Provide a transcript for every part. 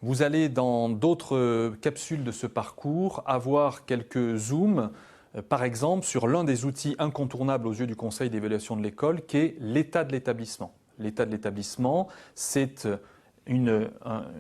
Vous allez dans d'autres capsules de ce parcours avoir quelques zooms, par exemple sur l'un des outils incontournables aux yeux du Conseil d'évaluation de l'école, qui est l'état de l'établissement. L'état de l'établissement, c'est une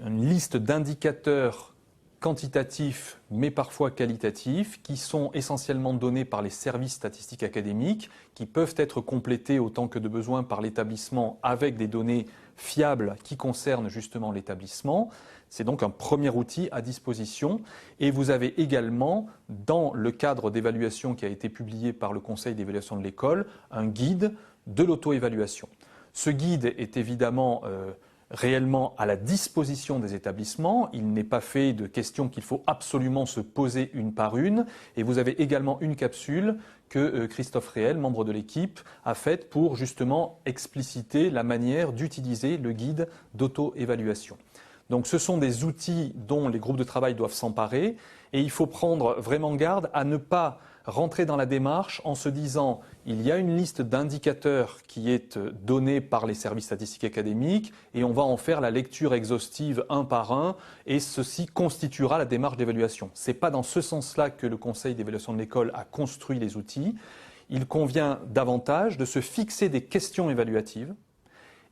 liste d'indicateurs quantitatifs, mais parfois qualitatifs, qui sont essentiellement donnés par les services statistiques académiques, qui peuvent être complétés autant que de besoin par l'établissement avec des données fiables qui concernent justement l'établissement. C'est donc un premier outil à disposition. Et vous avez également, dans le cadre d'évaluation qui a été publié par le Conseil d'évaluation de l'école, un guide de l'auto-évaluation. Ce guide est évidemment réellement à la disposition des établissements. Il n'est pas fait de questions qu'il faut absolument se poser une par une. Et vous avez également une capsule que Christophe Réel, membre de l'équipe, a faite pour justement expliciter la manière d'utiliser le guide d'auto-évaluation. Donc ce sont des outils dont les groupes de travail doivent s'emparer et il faut prendre vraiment garde à ne pas rentrer dans la démarche en se disant il y a une liste d'indicateurs qui est donnée par les services statistiques académiques et on va en faire la lecture exhaustive un par un et ceci constituera la démarche d'évaluation. Ce n'est pas dans ce sens-là que le Conseil d'évaluation de l'école a construit les outils. Il convient davantage de se fixer des questions évaluatives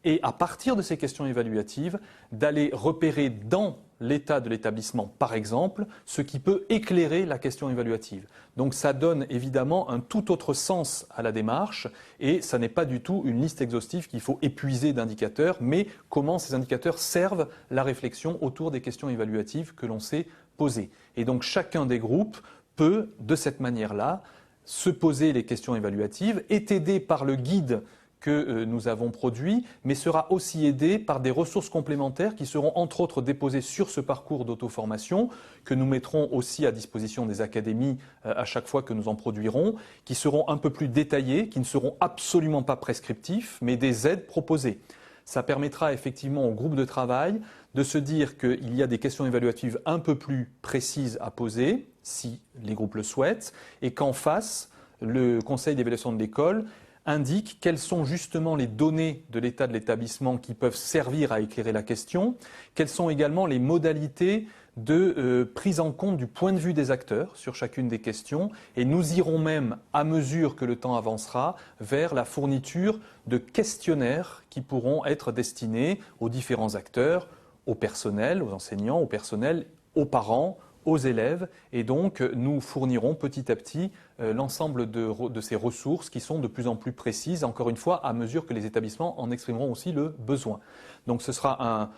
et à partir de ces questions évaluatives, d'aller repérer dans l'état de l'établissement, par exemple, ce qui peut éclairer la question évaluative. Donc ça donne évidemment un tout autre sens à la démarche et ça n'est pas du tout une liste exhaustive qu'il faut épuiser d'indicateurs, mais comment ces indicateurs servent la réflexion autour des questions évaluatives que l'on s'est posées. Et donc chacun des groupes peut, de cette manière-là, se poser les questions évaluatives, est aidé par le guide que nous avons produit, mais sera aussi aidé par des ressources complémentaires qui seront entre autres déposées sur ce parcours d'auto-formation, que nous mettrons aussi à disposition des académies à chaque fois que nous en produirons, qui seront un peu plus détaillées, qui ne seront absolument pas prescriptifs, mais des aides proposées. Ça permettra effectivement au groupe de travail de se dire qu'il y a des questions évaluatives un peu plus précises à poser, si les groupes le souhaitent, et qu'en face, le Conseil d'évaluation de l'école indique quelles sont justement les données de l'état de l'établissement qui peuvent servir à éclairer la question, quelles sont également les modalités de prise en compte du point de vue des acteurs sur chacune des questions et nous irons même, à mesure que le temps avancera, vers la fourniture de questionnaires qui pourront être destinés aux différents acteurs, au personnel, aux enseignants, au personnel, aux parents, aux élèves et donc nous fournirons petit à petit l'ensemble de ces ressources qui sont de plus en plus précises, encore une fois à mesure que les établissements en exprimeront aussi le besoin. Donc ce sera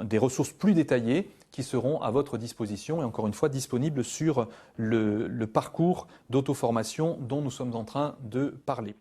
des ressources plus détaillées qui seront à votre disposition et encore une fois disponibles sur le parcours d'auto-formation dont nous sommes en train de parler.